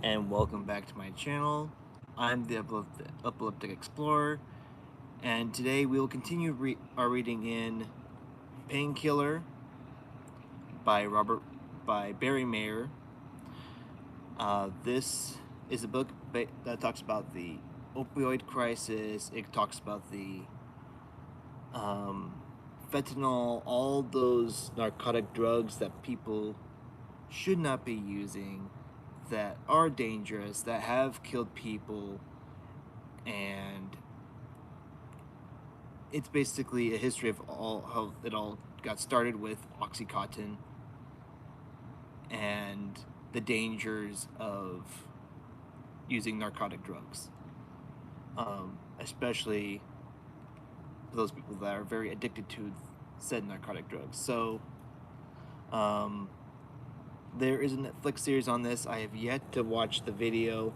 and welcome back to my channel. I'm the Epileptic Explorer, and today we will continue our reading in Painkiller by Barry Meier. This is a book that talks about the opioid crisis. It talks about the um, fentanyl, all those narcotic drugs that people should not be using, that are dangerous, that have killed people, and it's basically a history of all how it all got started with Oxycontin and the dangers of using narcotic drugs, especially those people that are very addicted to said narcotic drugs. So, um, there is a Netflix series on this. I have yet to watch the video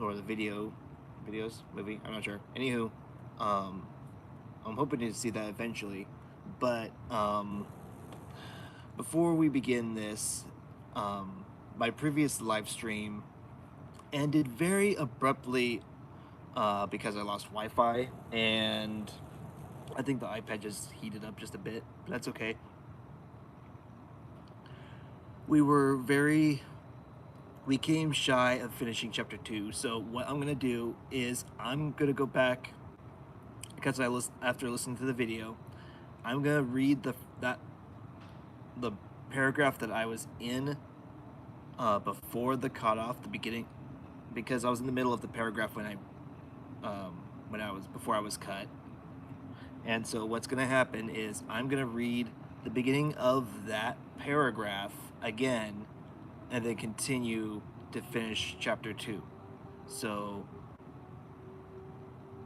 or the videos movie. I'm not sure. Anywho, um, I'm hoping to see that eventually. But before we begin this, my previous live stream ended very abruptly because I lost Wi-Fi, and I think the iPad just heated up just a bit. But that's okay. We came shy of finishing chapter 2. So what I'm gonna do is I'm gonna go back because after listening to the video, I'm gonna read the paragraph that I was in before the cutoff, the beginning, because I was in the middle of the paragraph before I was cut. And so what's gonna happen is I'm gonna read the beginning of that paragraph again, and then continue to finish chapter 2. So,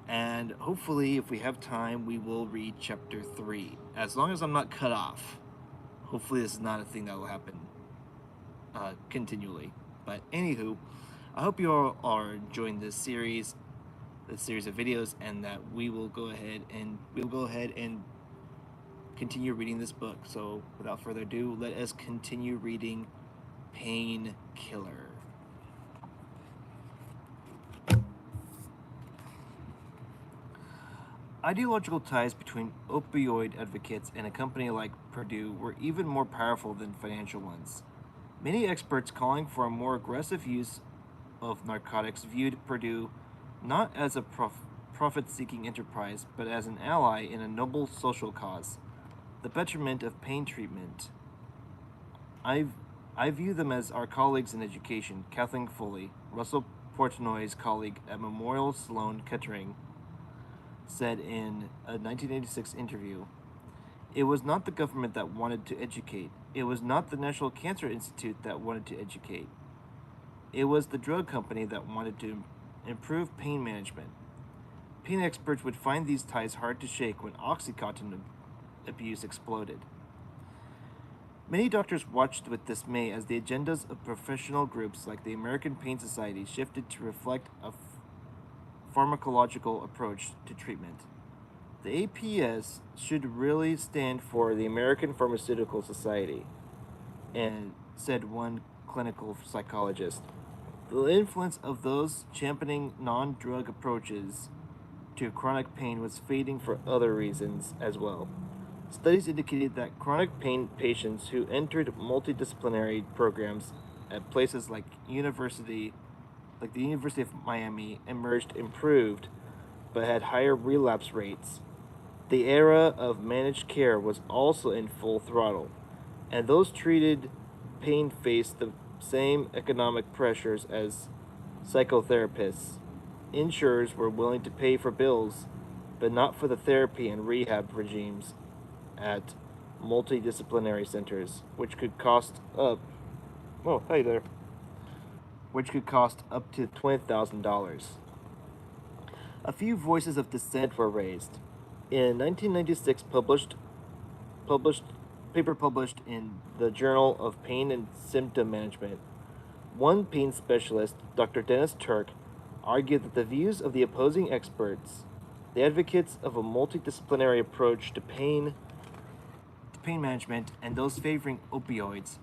and hopefully, if we have time, we will read chapter 3, as long as I'm not cut off. Hopefully, this is not a thing that will happen continually. But anywho, I hope you all are enjoying this series of videos, and that we will go ahead and continue reading this book. So, without further ado, let us continue reading Painkiller. Ideological ties between opioid advocates and a company like Purdue were even more powerful than financial ones. Many experts calling for a more aggressive use of narcotics viewed Purdue not as a profit-seeking enterprise, but as an ally in a noble social cause, the betterment of pain treatment. I view them as our colleagues in education, Kathleen Foley, Russell Portnoy's colleague at Memorial Sloan Kettering, said in a 1986 interview. It was not the government that wanted to educate. It was not the National Cancer Institute that wanted to educate. It was the drug company that wanted to improve pain management. Pain experts would find these ties hard to shake when Oxycontin abuse exploded. Many doctors watched with dismay as the agendas of professional groups like the American Pain Society shifted to reflect a pharmacological approach to treatment. The APS should really stand for the American Pharmaceutical Society, and said one clinical psychologist. The influence of those championing non-drug approaches to chronic pain was fading for other reasons as well. Studies indicated that chronic pain patients who entered multidisciplinary programs at places like the University of Miami emerged improved, but had higher relapse rates. The era of managed care was also in full throttle, and those treated pain faced the same economic pressures as psychotherapists. Insurers were willing to pay for bills, but not for the therapy and rehab regimes at multidisciplinary centers, which could cost up to $20,000. A few voices of dissent were raised. In 1996, paper published in the Journal of Pain and Symptom Management, one pain specialist, Dr. Dennis Turk, argued that the views of the opposing experts, the advocates of a multidisciplinary approach to pain management, and those favoring opioids,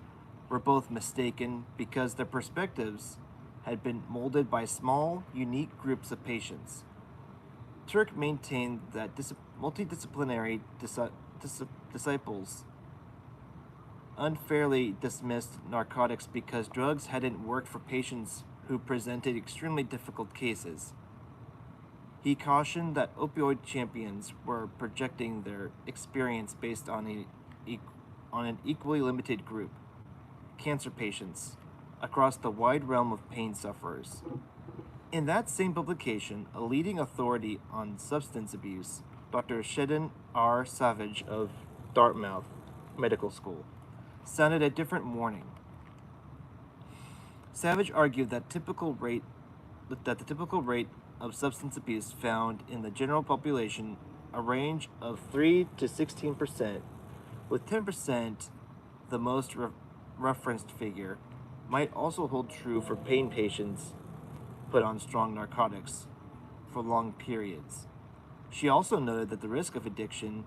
were both mistaken because their perspectives had been molded by small, unique groups of patients. Turk maintained that multidisciplinary disciples unfairly dismissed narcotics because drugs hadn't worked for patients who presented extremely difficult cases. He cautioned that opioid champions were projecting their experience based on an equally limited group, cancer patients, across the wide realm of pain sufferers. In that same publication, a leading authority on substance abuse, Dr. Shedden R. Savage of Dartmouth Medical School, sounded a different warning. Savage argued that the typical rate of substance abuse found in the general population a range of 3 to 16%, with 10% the most referenced figure, might also hold true for pain patients put on strong narcotics for long periods. She also noted that the risk of addiction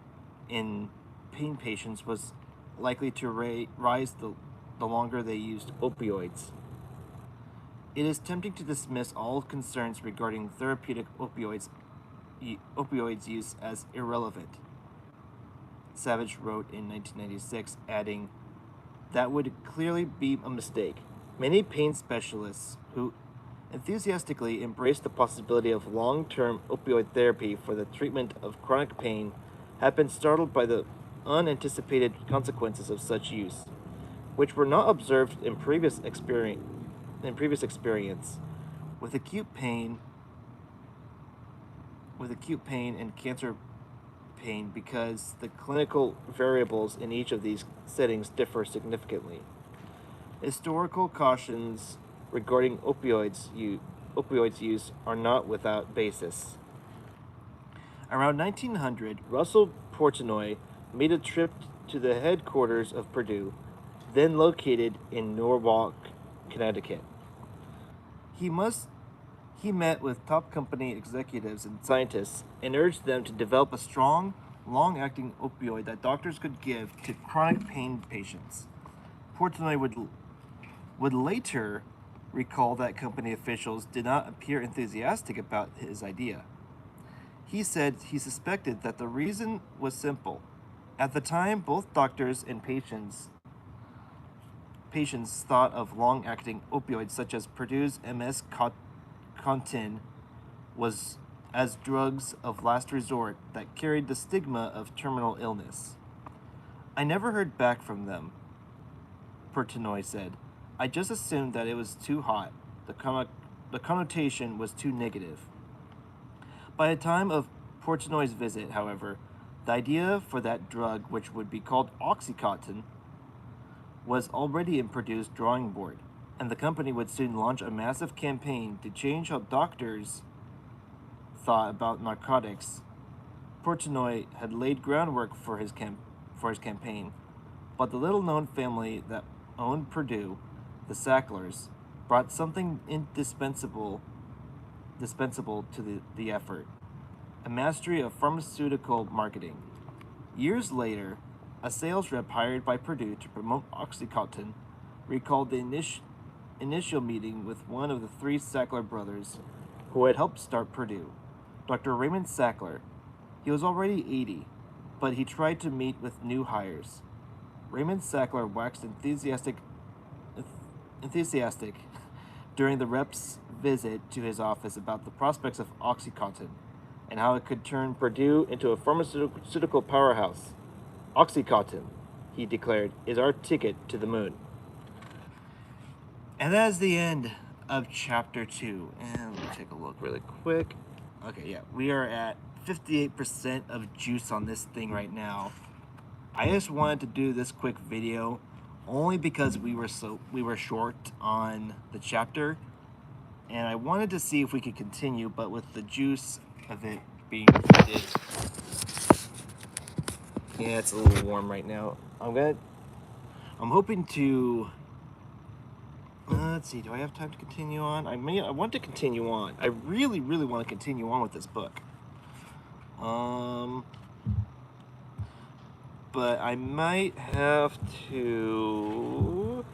in pain patients was likely to rise the longer they used opioids. It is tempting to dismiss all concerns regarding therapeutic opioids use as irrelevant, Savage wrote in 1996, adding, "That would clearly be a mistake. Many pain specialists who enthusiastically embrace the possibility of long-term opioid therapy for the treatment of chronic pain have been startled by the unanticipated consequences of such use, which were not observed in previous experience. With acute pain and cancer pain because the clinical variables in each of these settings differ significantly. Historical cautions regarding opioids use are not without basis. Around 1900, Russell Portnoy made a trip to the headquarters of Purdue, then located in Norwalk, Connecticut. He met with top company executives and scientists and urged them to develop a strong, long-acting opioid that doctors could give to chronic pain patients. Portnoy would later recall that company officials did not appear enthusiastic about his idea. He said he suspected that the reason was simple. At the time, both doctors and patients thought of long-acting opioids such as Purdue's MS Contin was as drugs of last resort that carried the stigma of terminal illness. "I never heard back from them," Portnoy said. "I just assumed that it was too hot. The connotation was too negative." By the time of Portnoy's visit, however, the idea for that drug, which would be called Oxycontin, was already in Purdue's drawing board, and the company would soon launch a massive campaign to change how doctors thought about narcotics. Portnoy had laid groundwork for his campaign, but the little-known family that owned Purdue, the Sacklers, brought something indispensable to the effort: a mastery of pharmaceutical marketing. Years later, a sales rep hired by Purdue to promote Oxycontin recalled the initial meeting with one of the three Sackler brothers who had helped start Purdue, Dr. Raymond Sackler. He was already 80, but he tried to meet with new hires. Raymond Sackler waxed enthusiastic during the rep's visit to his office about the prospects of Oxycontin and how it could turn Purdue into a pharmaceutical powerhouse. "Oxycontin," he declared, "is our ticket to the moon." And that is the end of chapter 2. And let me take a look really quick. Okay, yeah, we are at 58% of juice on this thing right now. I just wanted to do this quick video only because we were short on the chapter, and I wanted to see if we could continue, but with the juice of it being repeated. Yeah, it's a little warm right now. I'm hoping to. Let's see. Do I have time to continue on? I want to continue on. I really, really want to continue on with this book. But I might have to,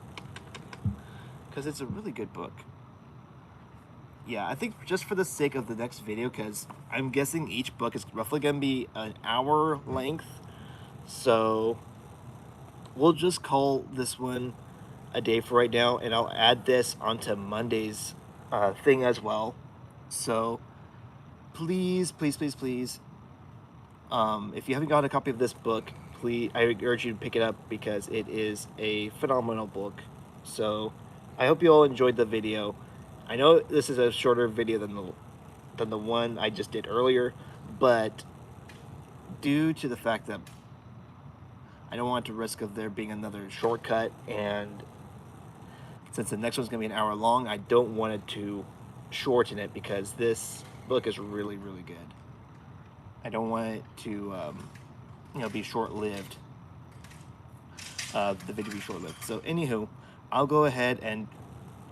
because it's a really good book. yeah, I think just for the sake of the next video, because I'm guessing each book is roughly going to be an hour length, so we'll just call this one a day for right now, and I'll add this onto Monday's thing as well. So please, please, please, please, if you haven't got a copy of this book, please, I urge you to pick it up because it is a phenomenal book. So I hope you all enjoyed the video. I know this is a shorter video than the one I just did earlier, but due to the fact that I don't want to risk of there being another shortcut, and since the next one's gonna be an hour long, I don't want it to shorten it because this book is really, really good. I don't want it to, be short-lived. The video be short-lived. So, anywho, I'll go ahead and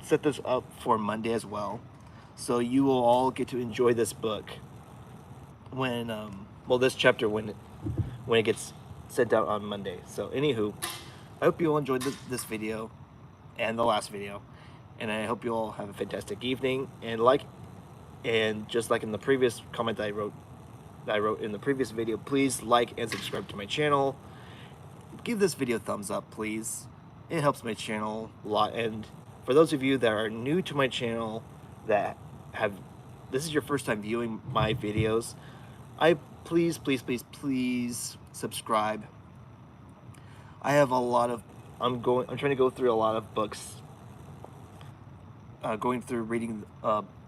set this up for Monday as well, so you will all get to enjoy this book when, this chapter when it gets sent out on Monday. So, anywho, I hope you all enjoyed this video and the last video, and I hope you all have a fantastic evening. And just like in the previous comment that I wrote in the previous video, please like and subscribe to my channel. Give this video a thumbs up, please. It helps my channel a lot. And for those of you that are new to my channel, that this is your first time viewing my videos, please subscribe. I have a lot of, I'm trying to go through a lot of books, going through reading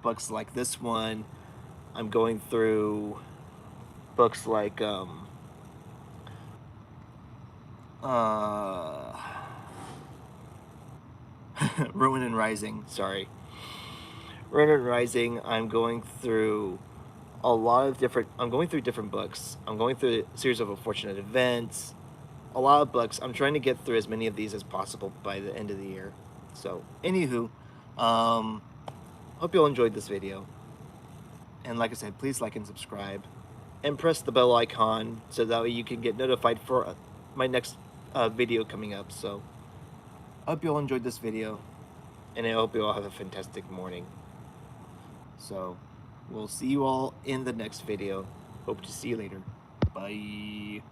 books like this one. I'm going through books like Ruin and Rising, sorry. Ruin and Rising, I'm going through different books. I'm going through a series of unfortunate events, a lot of books. I'm trying to get through as many of these as possible by the end of the year. So, anywho, hope you all enjoyed this video. And like I said, please like and subscribe. And press the bell icon so that way you can get notified for my next video coming up. So, I hope you all enjoyed this video. And I hope you all have a fantastic morning. So, we'll see you all in the next video. Hope to see you later. Bye.